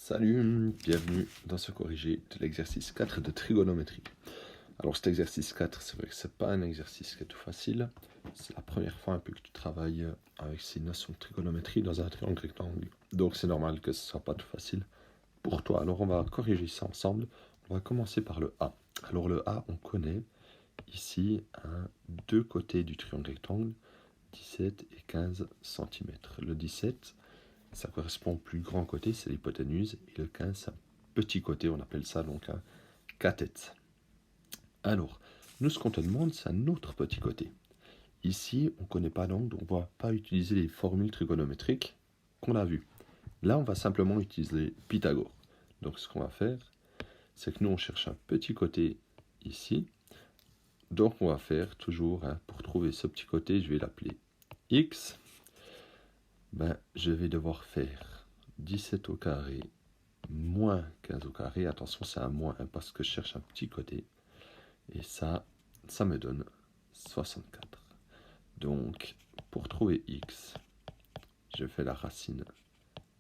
Salut, bienvenue dans ce corrigé de l'exercice 4 de trigonométrie. Alors cet exercice 4, c'est vrai que c'est pas un exercice qui est tout facile. C'est la première fois un peu que tu travailles avec ces notions de trigonométrie dans un triangle rectangle. Donc c'est normal que ce soit pas tout facile pour toi. Alors on va corriger ça ensemble. On va commencer par le A. Alors le A, on connaît ici deux côtés du triangle rectangle, 17 et 15 cm. Le 17, ça correspond au plus grand côté, c'est l'hypoténuse, et le 15, c'est un petit côté, on appelle ça donc un cathète. Alors, nous, ce qu'on te demande, c'est un autre petit côté. Ici, on ne connaît pas l'angle, donc on ne va pas utiliser les formules trigonométriques qu'on a vues. Là, on va simplement utiliser Pythagore. Donc, ce qu'on va faire, c'est que nous, on cherche un petit côté ici. Donc, on va faire toujours, pour trouver ce petit côté, je vais l'appeler x. Je vais devoir faire 17 au carré moins 15 au carré. Attention, c'est un moins parce que je cherche un petit côté. Et ça me donne 64. Donc, pour trouver x, je fais la racine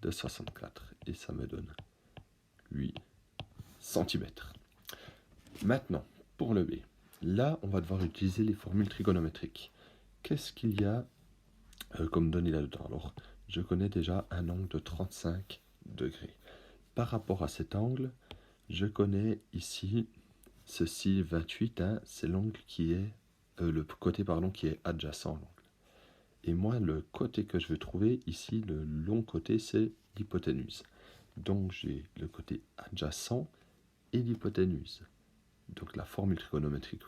de 64 et ça me donne 8 cm. Maintenant, pour le b, là, on va devoir utiliser les formules trigonométriques. Qu'est-ce qu'il y a comme données là-dedans? Alors, je connais déjà un angle de 35 degrés. Par rapport à cet angle, je connais ici ceci 28, c'est l'angle qui est le côté qui est adjacent à l'angle. Et moi, le côté que je veux trouver ici, le long côté, c'est l'hypoténuse. Donc j'ai le côté adjacent et l'hypoténuse. Donc la formule trigonométrique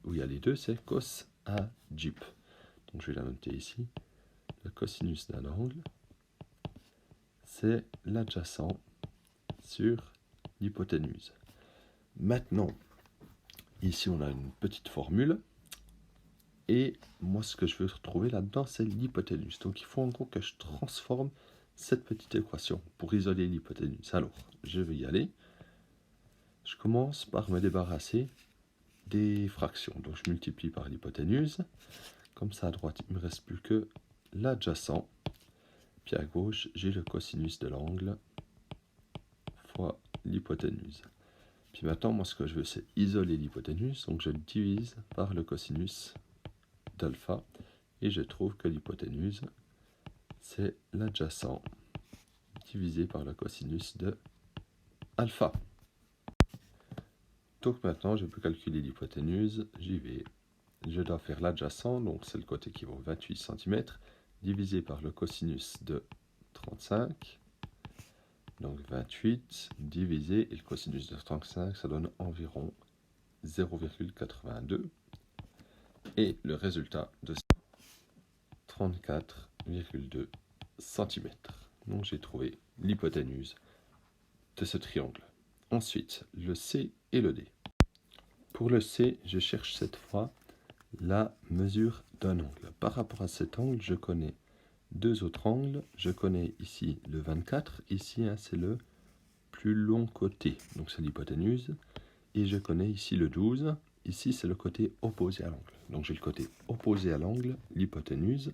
où il y a les deux, c'est cos adjip. Donc je vais la noter ici. Le cosinus d'un angle, c'est l'adjacent sur l'hypoténuse. Maintenant, ici on a une petite formule. Et moi, ce que je veux retrouver là-dedans, c'est l'hypoténuse. Donc il faut en gros que je transforme cette petite équation pour isoler l'hypoténuse. Alors, je vais y aller. Je commence par me débarrasser des fractions. Donc je multiplie par l'hypoténuse. Comme ça, à droite, il ne me reste plus que l'adjacent. Puis à gauche, j'ai le cosinus de l'angle fois l'hypoténuse. Puis maintenant, moi, ce que je veux, c'est isoler l'hypoténuse. Donc je divise par le cosinus d'alpha. Et je trouve que l'hypoténuse, c'est l'adjacent divisé par le cosinus de alpha. Donc maintenant, je peux calculer l'hypoténuse. J'y vais. Je dois faire l'adjacent, donc c'est le côté qui vaut 28 cm, divisé par le cosinus de 35. Donc 28 divisé, et le cosinus de 35, ça donne environ 0,82. Et le résultat de 34,2 cm. Donc j'ai trouvé l'hypoténuse de ce triangle. Ensuite, le C et le D. Pour le C, je cherche cette fois la mesure d'un angle. Par rapport à cet angle, je connais deux autres angles. Je connais ici le 24. Ici, c'est le plus long côté. Donc c'est l'hypoténuse. Et je connais ici le 12. Ici, c'est le côté opposé à l'angle. Donc j'ai le côté opposé à l'angle, l'hypoténuse.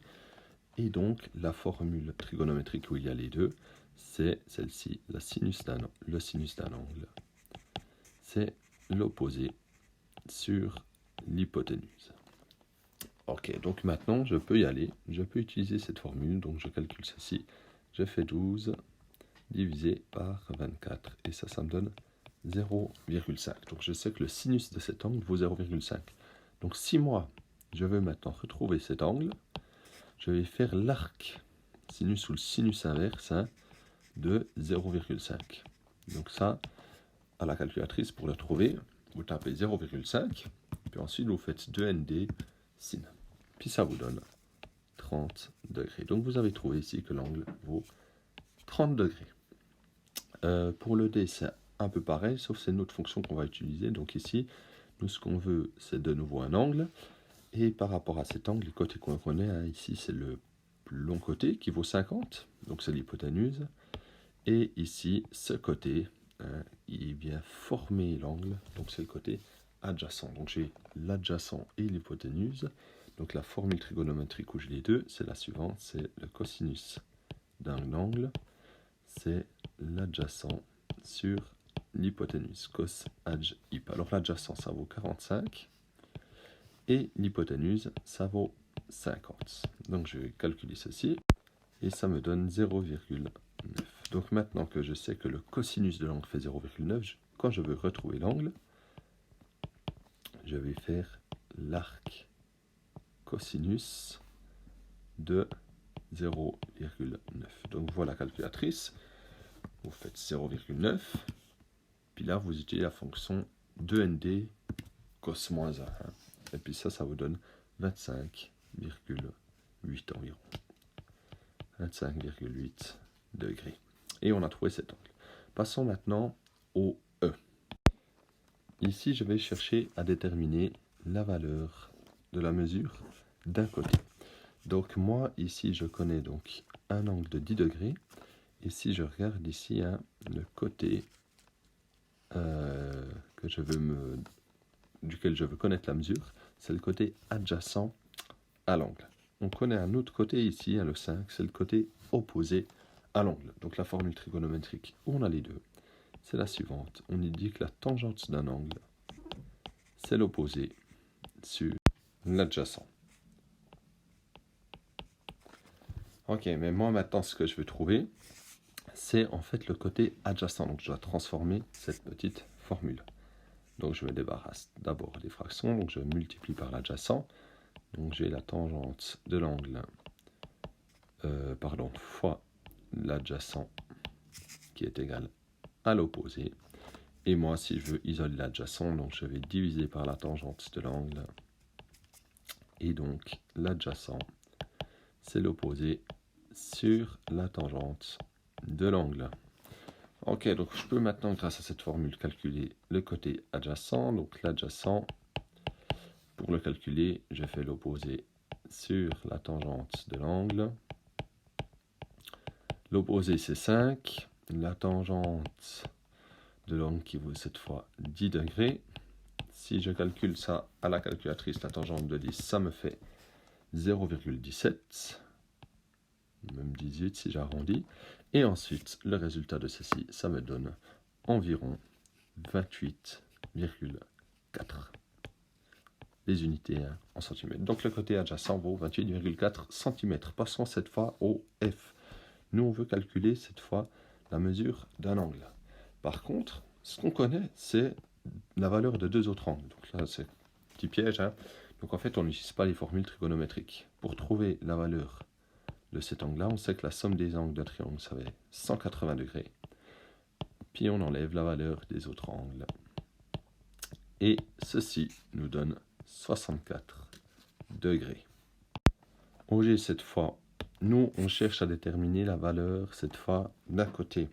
Et donc, la formule trigonométrique où il y a les deux, c'est celle-ci, le sinus d'un angle. C'est l'opposé sur l'hypoténuse. Ok, donc maintenant, je peux y aller. Je peux utiliser cette formule. Donc, je calcule ceci. Je fais 12 divisé par 24. Et ça me donne 0,5. Donc, je sais que le sinus de cet angle vaut 0,5. Donc, si moi, je veux maintenant retrouver cet angle, je vais faire l'arc sinus ou le sinus inverse de 0,5. Donc ça, à la calculatrice, pour le trouver, vous tapez 0,5, puis ensuite vous faites 2nd sin. Puis ça vous donne 30 degrés. Donc vous avez trouvé ici que l'angle vaut 30 degrés. Pour le D, c'est un peu pareil, sauf c'est une autre fonction qu'on va utiliser. Donc ici, nous ce qu'on veut, c'est de nouveau un angle. Et par rapport à cet angle, les côtés qu'on connaît, ici c'est le plus long côté qui vaut 50, donc c'est l'hypoténuse. Et ici, ce côté, il vient former l'angle, donc c'est le côté adjacent. Donc j'ai l'adjacent et l'hypoténuse. Donc la formule trigonométrique où j'ai les deux, c'est la suivante, c'est le cosinus d'un angle, c'est l'adjacent sur l'hypoténuse, cos adj hyp. Alors l'adjacent, ça vaut 45, et l'hypoténuse, ça vaut 50. Donc je vais calculer ceci, et ça me donne 0,9. Donc maintenant que je sais que le cosinus de l'angle fait 0,9, quand je veux retrouver l'angle, je vais faire l'arc cosinus de 0,9. Donc voilà la calculatrice, vous faites 0,9, puis là vous utilisez la fonction 2nd cos moins 1, et puis ça vous donne 25,8 environ. 25,8 degrés. Et on a trouvé cet angle. Passons maintenant au E. Ici, je vais chercher à déterminer la valeur de la mesure d'un côté. Donc moi, ici, je connais donc un angle de 10 degrés. Et si je regarde ici, le côté duquel je veux connaître la mesure, c'est le côté adjacent à l'angle. On connaît un autre côté ici, le 5, c'est le côté opposé à l'angle. Donc la formule trigonométrique où on a les deux, c'est la suivante. On dit que la tangente d'un angle, c'est l'opposé sur l'adjacent. Ok, mais moi maintenant ce que je veux trouver, c'est en fait le côté adjacent. Donc je dois transformer cette petite formule. Donc je me débarrasse d'abord des fractions, donc je multiplie par l'adjacent. Donc j'ai la tangente de l'angle, fois l'adjacent qui est égal à l'opposé. Et moi, si je veux isoler l'adjacent, donc je vais diviser par la tangente de l'angle. Et donc l'adjacent, c'est l'opposé sur la tangente de l'angle. Ok, donc je peux maintenant, grâce à cette formule, calculer le côté adjacent. Donc l'adjacent, pour le calculer, je fais l'opposé sur la tangente de l'angle. L'opposé, c'est 5. La tangente de l'angle qui vaut cette fois 10 degrés. Si je calcule ça à la calculatrice, la tangente de 10, ça me fait 0,17. Même 18 si j'arrondis. Et ensuite, le résultat de ceci, ça me donne environ 28,4. Les unités en centimètres. Donc le côté adjacent vaut 28,4 cm. Passons cette fois au F. Nous, on veut calculer cette fois la mesure d'un angle. Par contre, ce qu'on connaît, c'est la valeur de deux autres angles. Donc là, c'est un petit piège. Donc en fait, on n'utilise pas les formules trigonométriques. Pour trouver la valeur de cet angle-là, on sait que la somme des angles d'un triangle, ça va être 180 degrés. Puis on enlève la valeur des autres angles. Et ceci nous donne 64 degrés. Au G, cette fois, nous, on cherche à déterminer la valeur, cette fois, d'un côté.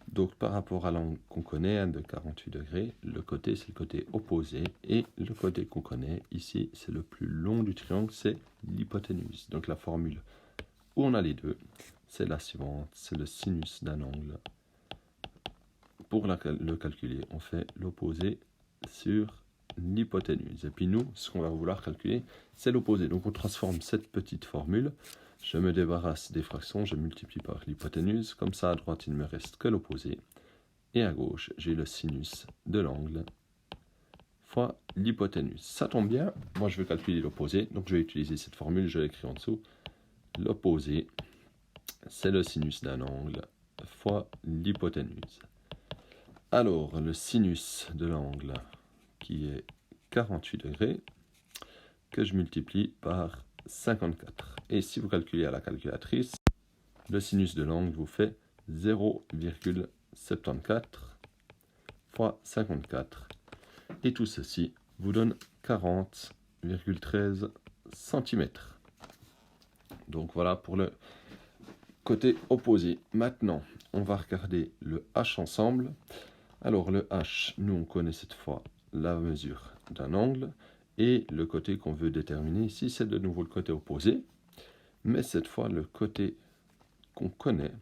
Donc, par rapport à l'angle qu'on connaît, de 48 degrés, le côté, c'est le côté opposé. Et le côté qu'on connaît, ici, c'est le plus long du triangle, c'est l'hypoténuse. Donc, la formule où on a les deux, c'est la suivante. C'est le sinus d'un angle. Pour le calculer, on fait l'opposé sur l'hypoténuse. Et puis nous, ce qu'on va vouloir calculer, c'est l'opposé. Donc, on transforme cette petite formule. Je me débarrasse des fractions, je multiplie par l'hypoténuse. Comme ça, à droite, il ne me reste que l'opposé. Et à gauche, j'ai le sinus de l'angle fois l'hypoténuse. Ça tombe bien, moi je veux calculer l'opposé. Donc je vais utiliser cette formule, je l'écris en dessous. L'opposé, c'est le sinus d'un angle fois l'hypoténuse. Alors, le sinus de l'angle, qui est 48 degrés, que je multiplie par 54. Et si vous calculez à la calculatrice, le sinus de l'angle vous fait 0,74 fois 54. Et tout ceci vous donne 40,13 cm. Donc voilà pour le côté opposé. Maintenant, on va regarder le H ensemble. Alors le H, nous on connaît cette fois la mesure d'un angle. Et le côté qu'on veut déterminer ici, c'est de nouveau le côté opposé. Mais cette fois, le côté qu'on connaît,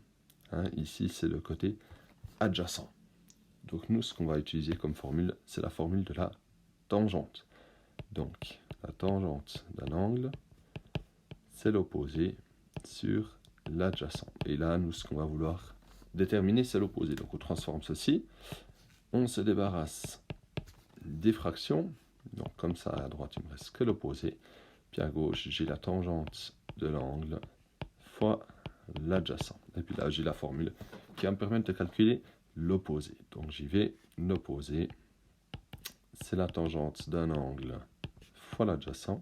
ici, c'est le côté adjacent. Donc nous, ce qu'on va utiliser comme formule, c'est la formule de la tangente. Donc, la tangente d'un angle, c'est l'opposé sur l'adjacent. Et là, nous, ce qu'on va vouloir déterminer, c'est l'opposé. Donc on transforme ceci, on se débarrasse des fractions, donc comme ça à droite il me reste que l'opposé, puis à gauche j'ai la tangente de l'angle fois l'adjacent. Et puis là j'ai la formule qui va me permettre de calculer l'opposé. Donc j'y vais, l'opposé, c'est la tangente d'un angle fois l'adjacent.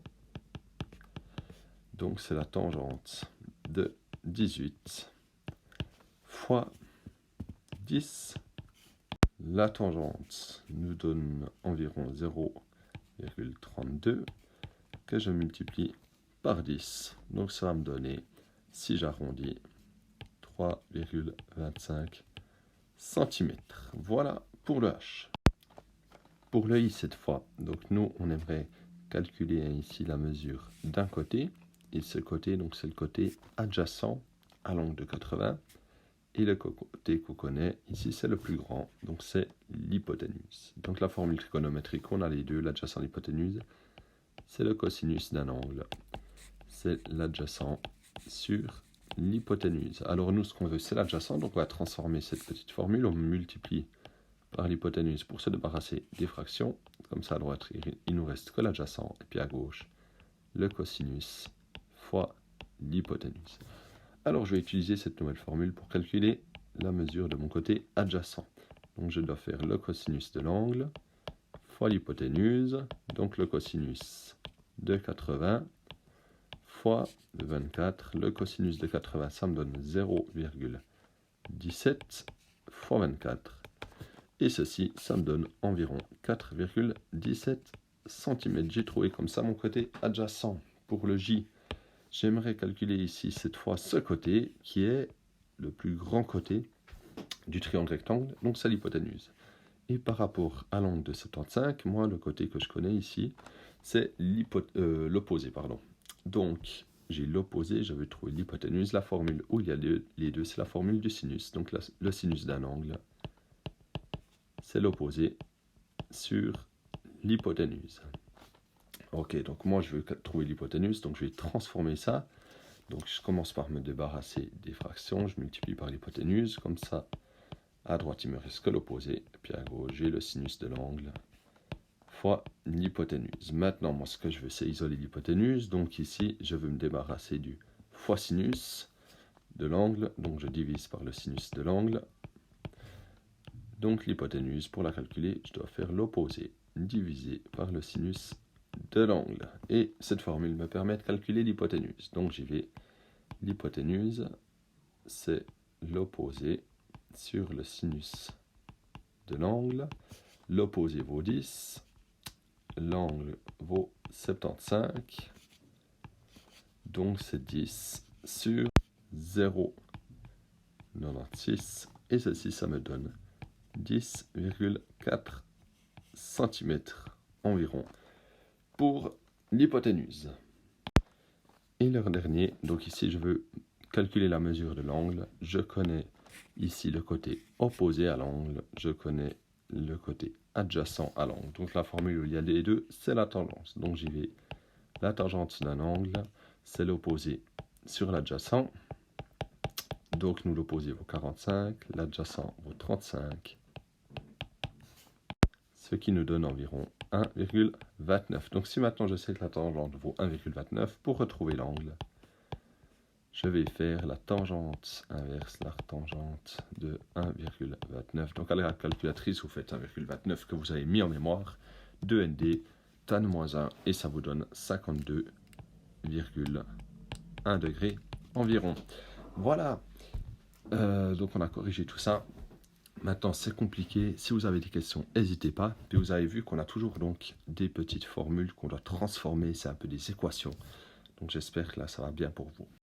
Donc c'est la tangente de 18 fois 10. La tangente nous donne environ 0,32 que je multiplie par 10. Donc ça va me donner, si j'arrondis, 3,25 cm. Voilà pour le H. Pour le I cette fois, donc nous on aimerait calculer ici la mesure d'un côté. Et ce côté, donc c'est le côté adjacent à l'angle de 80. Et le côté qu'on connaît, ici c'est le plus grand, donc c'est l'hypoténuse. Donc la formule trigonométrique, on a les deux, l'adjacent et l'hypoténuse, c'est le cosinus d'un angle. C'est l'adjacent sur l'hypoténuse. Alors nous, ce qu'on veut, c'est l'adjacent, donc on va transformer cette petite formule, on multiplie par l'hypoténuse pour se débarrasser des fractions. Comme ça, à droite, il nous reste que l'adjacent, et puis à gauche, le cosinus fois l'hypoténuse. Alors je vais utiliser cette nouvelle formule pour calculer la mesure de mon côté adjacent. Donc je dois faire le cosinus de l'angle fois l'hypoténuse, donc le cosinus de 80 fois le 24. Le cosinus de 80, ça me donne 0,17 fois 24. Et ceci, ça me donne environ 4,17 cm. J'ai trouvé comme ça mon côté adjacent. Pour le J, j'aimerais calculer ici cette fois ce côté qui est le plus grand côté du triangle rectangle, donc c'est l'hypoténuse. Et par rapport à l'angle de 75, moi le côté que je connais ici, c'est l'opposé. Donc j'ai l'opposé, je vais trouver l'hypoténuse. La formule où il y a les deux, c'est la formule du sinus. Donc le sinus d'un angle, c'est l'opposé sur l'hypoténuse. Ok, donc moi je veux trouver l'hypoténuse, donc je vais transformer ça. Donc je commence par me débarrasser des fractions, je multiplie par l'hypoténuse, comme ça à droite il me reste que l'opposé, et puis à gauche j'ai le sinus de l'angle fois l'hypoténuse. Maintenant moi ce que je veux c'est isoler l'hypoténuse, donc ici je veux me débarrasser du fois sinus de l'angle, donc je divise par le sinus de l'angle. Donc l'hypoténuse, pour la calculer, je dois faire l'opposé divisé par le sinus de l'angle. Et cette formule me permet de calculer l'hypoténuse. Donc j'y vais. L'hypoténuse, c'est l'opposé sur le sinus de l'angle. L'opposé vaut 10. L'angle vaut 75. Donc c'est 10 sur 0,96. Et ceci, ça me donne 10,4 cm environ pour l'hypoténuse. Et le dernier, donc ici je veux calculer la mesure de l'angle. Je connais ici le côté opposé à l'angle, je connais le côté adjacent à l'angle. Donc la formule où il y a les deux, c'est la tangente. Donc j'y vais. La tangente d'un angle, c'est l'opposé sur l'adjacent. Donc nous l'opposé vaut 45, l'adjacent vaut 35. Ce qui nous donne environ 1,29. Donc si maintenant je sais que la tangente vaut 1,29, pour retrouver l'angle, je vais faire la tangente inverse, la tangente de 1,29. Donc à la calculatrice, vous faites 1,29 que vous avez mis en mémoire, 2nd, tan-1, et ça vous donne 52,1 degrés environ. Voilà, donc on a corrigé tout ça. Maintenant, c'est compliqué. Si vous avez des questions, n'hésitez pas. Puis vous avez vu qu'on a toujours donc des petites formules qu'on doit transformer. C'est un peu des équations. Donc j'espère que là, ça va bien pour vous.